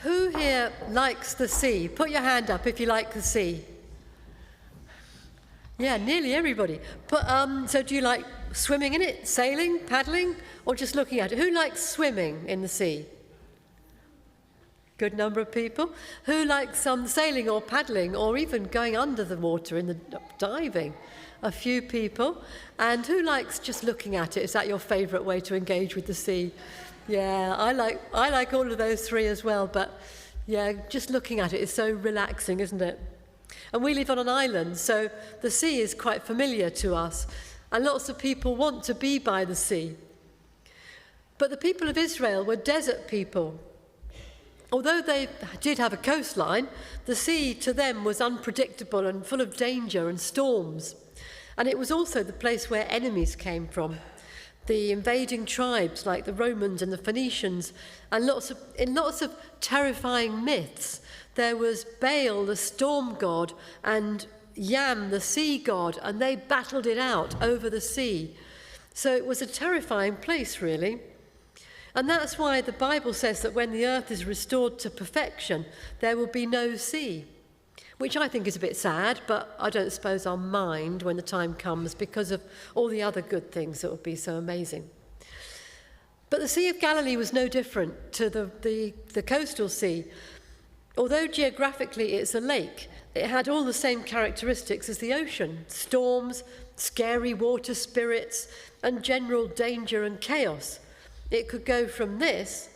Who here likes the sea? Put your hand up if you like the sea. Yeah, nearly everybody. But so do you like swimming in it, sailing, paddling, or just looking at it? Who likes swimming in the sea? Good number of people. Who likes sailing or paddling or even going under the water in the diving? A few people. And who likes just looking at it? Is that your favourite way to engage with the sea? Yeah, I like all of those three as well. But yeah, just looking at it is so relaxing, isn't it? And we live on an island, so the sea is quite familiar to us. And lots of people want to be by the sea. But the people of Israel were desert people. Although they did have a coastline, the sea to them was unpredictable and full of danger and storms. And it was also the place where enemies came from. The invading tribes like the Romans and the Phoenicians, and in lots of terrifying myths. There was Baal, the storm god, and Yam, the sea god, and they battled it out over the sea. So it was a terrifying place, really. And that's why the Bible says that when the earth is restored to perfection, there will be no sea, which I think is a bit sad, but I don't suppose I'll mind when the time comes because of all the other good things that will be so amazing. But the Sea of Galilee was no different to the coastal sea. Although geographically it's a lake, it had all the same characteristics as the ocean: storms, scary water spirits, and general danger and chaos. It could go from this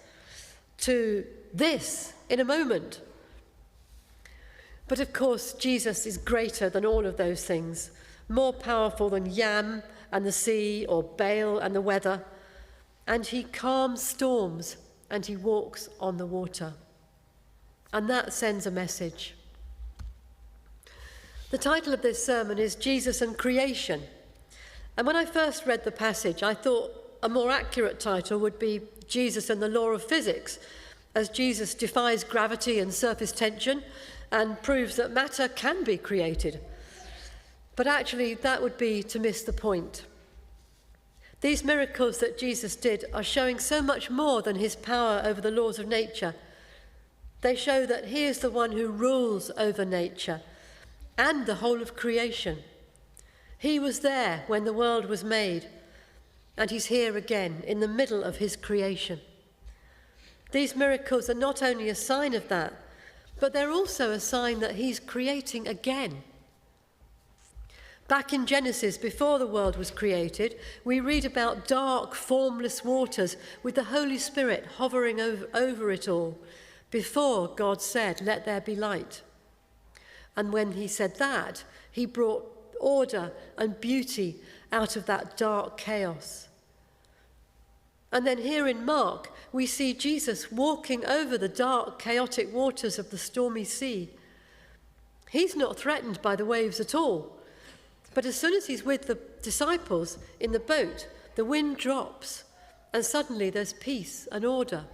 to this in a moment. But of course, Jesus is greater than all of those things, more powerful than Yam and the sea or Baal and the weather. And he calms storms and he walks on the water. And that sends a message. The title of this sermon is Jesus and Creation. And when I first read the passage, I thought a more accurate title would be Jesus and the Law of Physics, as Jesus defies gravity and surface tension and proves that matter can be created. But actually, that would be to miss the point. These miracles that Jesus did are showing so much more than his power over the laws of nature. They show that he is the one who rules over nature and the whole of creation. He was there when the world was made, and he's here again in the middle of his creation. These miracles are not only a sign of that, but they're also a sign that he's creating again. Back in Genesis, before the world was created, we read about dark, formless waters with the Holy Spirit hovering over it all, before God said, "Let there be light." And when he said that, he brought order and beauty out of that dark chaos. And then here in Mark, we see Jesus walking over the dark, chaotic waters of the stormy sea. He's not threatened by the waves at all. But as soon as he's with the disciples in the boat, the wind drops, and suddenly there's peace and order.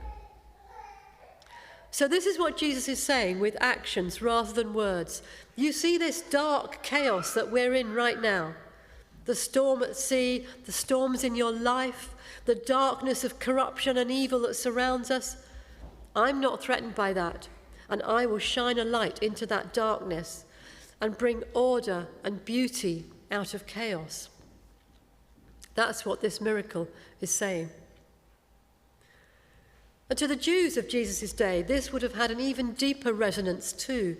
So this is what Jesus is saying with actions rather than words. You see this dark chaos that we're in right now. The storm at sea, the storms in your life, the darkness of corruption and evil that surrounds us. I'm not threatened by that, and I will shine a light into that darkness and bring order and beauty out of chaos. That's what this miracle is saying. And to the Jews of Jesus' day, this would have had an even deeper resonance too.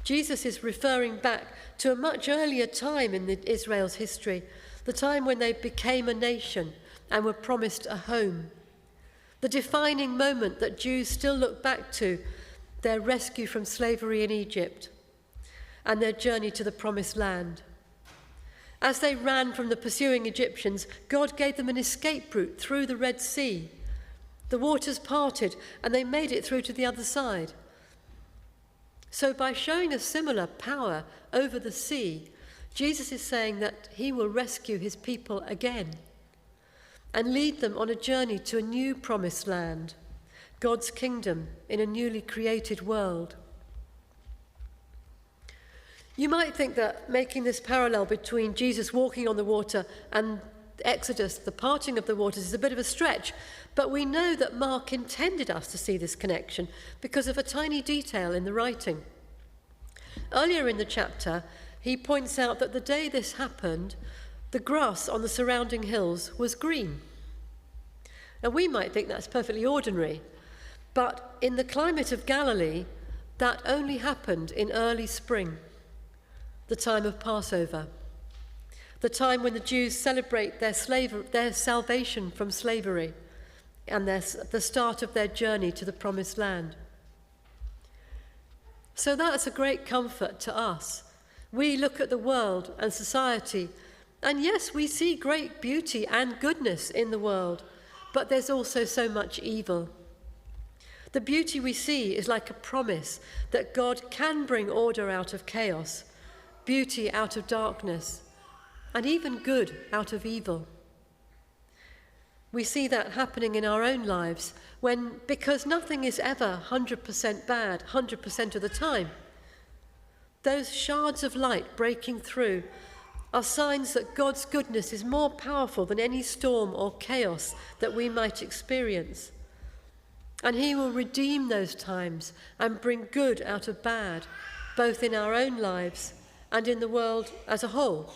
Jesus is referring back to a much earlier time in Israel's history, the time when they became a nation and were promised a home. The defining moment that Jews still look back to, their rescue from slavery in Egypt and their journey to the promised land. As they ran from the pursuing Egyptians, God gave them an escape route through the Red Sea. The waters parted and they made it through to the other side. So by showing a similar power over the sea, Jesus is saying that he will rescue his people again and lead them on a journey to a new promised land, God's kingdom in a newly created world. You might think that making this parallel between Jesus walking on the water and Exodus, the parting of the waters, is a bit of a stretch, but we know that Mark intended us to see this connection because of a tiny detail in the writing. Earlier in the chapter, he points out that the day this happened, the grass on the surrounding hills was green. Now, we might think that's perfectly ordinary, but in the climate of Galilee, that only happened in early spring, the time of Passover, the time when the Jews celebrate their salvation from slavery and the start of their journey to the promised land. So that's a great comfort to us. We look at the world and society, and yes, we see great beauty and goodness in the world, but there's also so much evil. The beauty we see is like a promise that God can bring order out of chaos, beauty out of darkness, and even good out of evil. We see that happening in our own lives because nothing is ever 100% bad 100% of the time. Those shards of light breaking through are signs that God's goodness is more powerful than any storm or chaos that we might experience. And he will redeem those times and bring good out of bad, both in our own lives and in the world as a whole.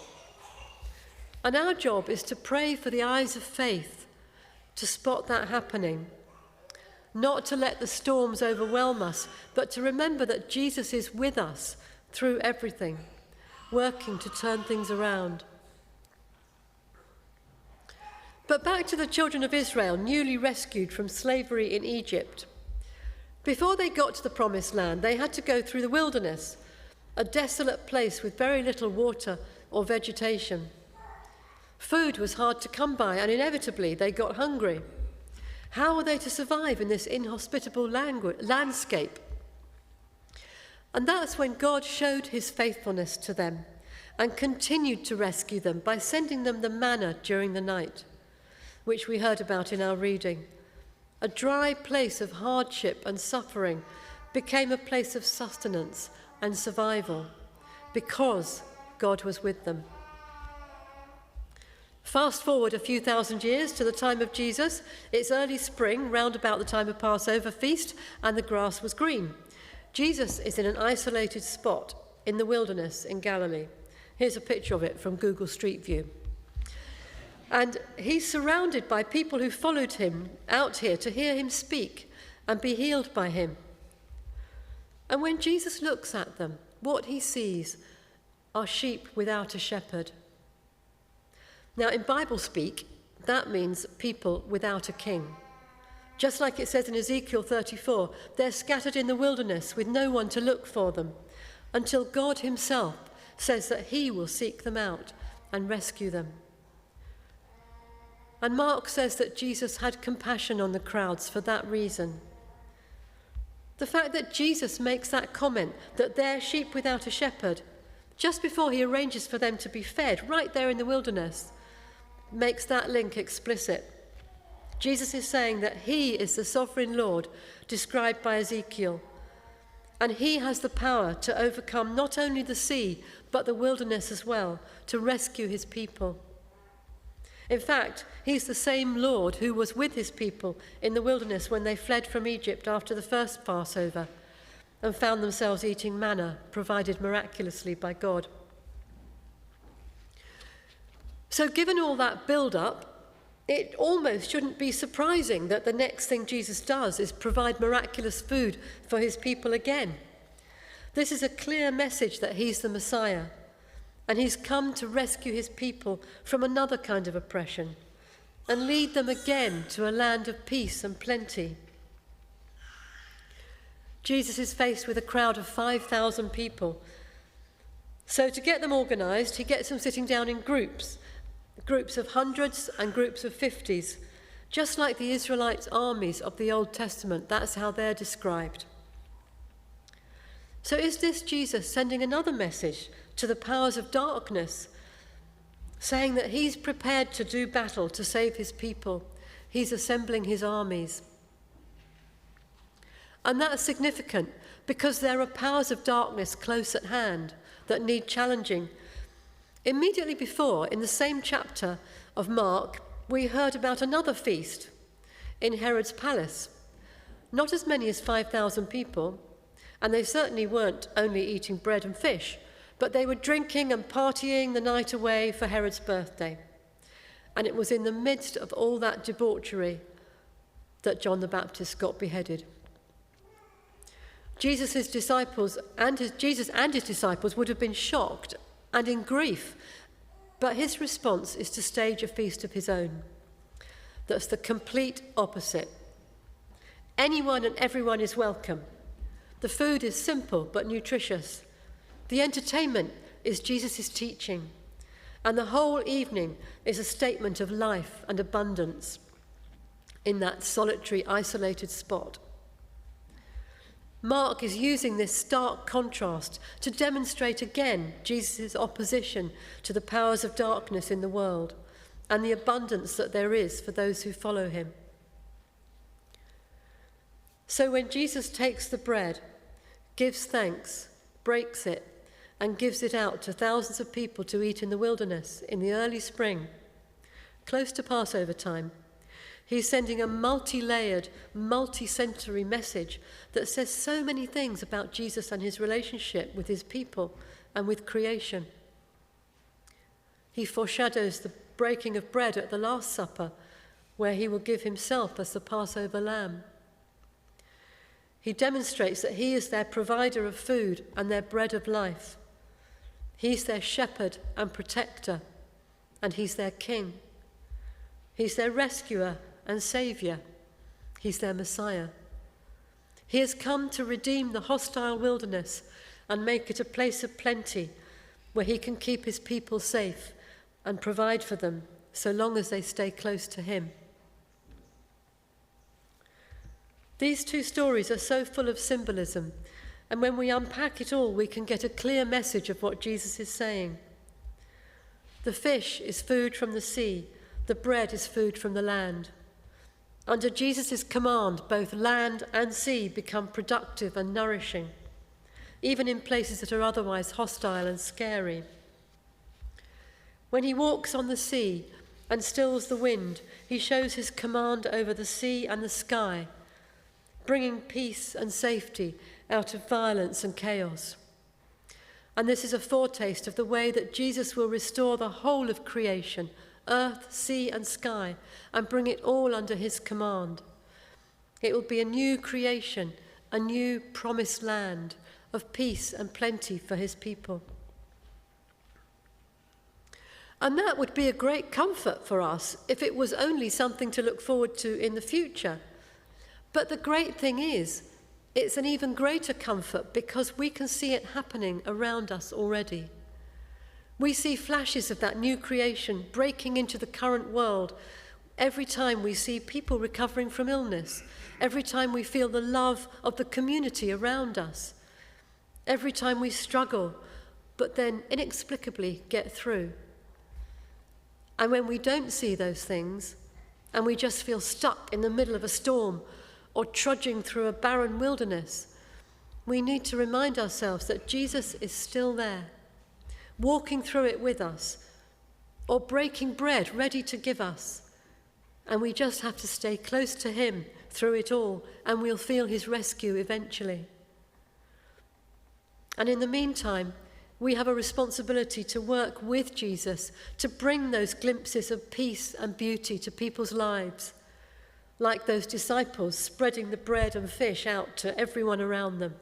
And our job is to pray for the eyes of faith to spot that happening, not to let the storms overwhelm us, but to remember that Jesus is with us through everything, working to turn things around. But back to the children of Israel, newly rescued from slavery in Egypt. Before they got to the promised land, they had to go through the wilderness, a desolate place with very little water or vegetation. Food was hard to come by, and inevitably they got hungry. How were they to survive in this inhospitable landscape? And that's when God showed his faithfulness to them and continued to rescue them by sending them the manna during the night, which we heard about in our reading. A dry place of hardship and suffering became a place of sustenance and survival because God was with them. Fast forward a few thousand years to the time of Jesus. It's early spring, round about the time of Passover feast, and the grass was green. Jesus is in an isolated spot in the wilderness in Galilee. Here's a picture of it from Google Street View. And he's surrounded by people who followed him out here to hear him speak and be healed by him. And when Jesus looks at them, what he sees are sheep without a shepherd. Now, in Bible speak, that means people without a king. Just like it says in Ezekiel 34, they're scattered in the wilderness with no one to look for them, until God himself says that he will seek them out and rescue them. And Mark says that Jesus had compassion on the crowds for that reason. The fact that Jesus makes that comment, that they're sheep without a shepherd, just before he arranges for them to be fed right there in the wilderness, makes that link explicit. Jesus is saying that he is the sovereign Lord described by Ezekiel, and he has the power to overcome not only the sea, but the wilderness as well, to rescue his people. In fact, he's the same Lord who was with his people in the wilderness when they fled from Egypt after the first Passover and found themselves eating manna provided miraculously by God. So given all that build-up, it almost shouldn't be surprising that the next thing Jesus does is provide miraculous food for his people again. This is a clear message that he's the Messiah, and he's come to rescue his people from another kind of oppression and lead them again to a land of peace and plenty. Jesus is faced with a crowd of 5,000 people. So to get them organised, he gets them sitting down in groups of hundreds and groups of 50s, just like the Israelite armies of the Old Testament. That's how they're described. So is this Jesus sending another message to the powers of darkness, saying that he's prepared to do battle to save his people? He's assembling his armies. And that's significant because there are powers of darkness close at hand that need challenging. Immediately before, in the same chapter, of Mark, we heard about another feast in Herod's palace. Not as many as 5,000 people, and they certainly weren't only eating bread and fish, but they were drinking and partying the night away for Herod's birthday. And it was in the midst of all that debauchery that John the Baptist got beheaded. Jesus and his disciples would have been shocked and in grief, but his response is to stage a feast of his own. That's the complete opposite. Anyone and everyone is welcome. The food is simple but nutritious. The entertainment is Jesus' teaching. And the whole evening is a statement of life and abundance in that solitary, isolated spot. Mark is using this stark contrast to demonstrate again Jesus' opposition to the powers of darkness in the world and the abundance that there is for those who follow him. So when Jesus takes the bread, gives thanks, breaks it, and gives it out to thousands of people to eat in the wilderness in the early spring, close to Passover time, he's sending a multi-layered, multi-century message that says so many things about Jesus and his relationship with his people and with creation. He foreshadows the breaking of bread at the Last Supper, where he will give himself as the Passover lamb. He demonstrates that he is their provider of food and their bread of life. He's their shepherd and protector, and he's their king. He's their rescuer and saviour. He's their Messiah. He has come to redeem the hostile wilderness and make it a place of plenty where he can keep his people safe and provide for them so long as they stay close to him. These two stories are so full of symbolism, and when we unpack it all, we can get a clear message of what Jesus is saying. The fish is food from the sea, the bread is food from the land. Under Jesus' command, both land and sea become productive and nourishing, even in places that are otherwise hostile and scary. When he walks on the sea and stills the wind, he shows his command over the sea and the sky, bringing peace and safety out of violence and chaos. And this is a foretaste of the way that Jesus will restore the whole of creation, earth, sea, and sky, and bring it all under his command. It will be a new creation, a new promised land of peace and plenty for his people. And that would be a great comfort for us if it was only something to look forward to in the future. But the great thing is, it's an even greater comfort because we can see it happening around us already. We see flashes of that new creation breaking into the current world every time we see people recovering from illness, every time we feel the love of the community around us, every time we struggle, but then inexplicably get through. And when we don't see those things, and we just feel stuck in the middle of a storm or trudging through a barren wilderness, we need to remind ourselves that Jesus is still there, walking through it with us, or breaking bread ready to give us. And we just have to stay close to him through it all, and we'll feel his rescue eventually. And in the meantime, we have a responsibility to work with Jesus to bring those glimpses of peace and beauty to people's lives, like those disciples spreading the bread and fish out to everyone around them,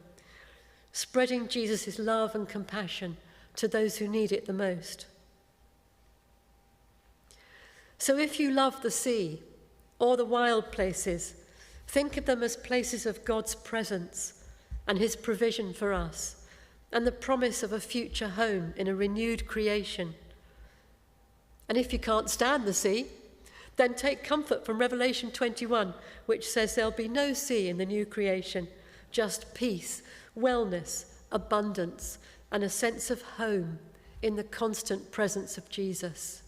spreading Jesus' love and compassion to those who need it the most. So if you love the sea or the wild places, think of them as places of God's presence and his provision for us, and the promise of a future home in a renewed creation. And if you can't stand the sea, then take comfort from Revelation 21, which says there'll be no sea in the new creation, just peace, wellness, abundance, and a sense of home in the constant presence of Jesus.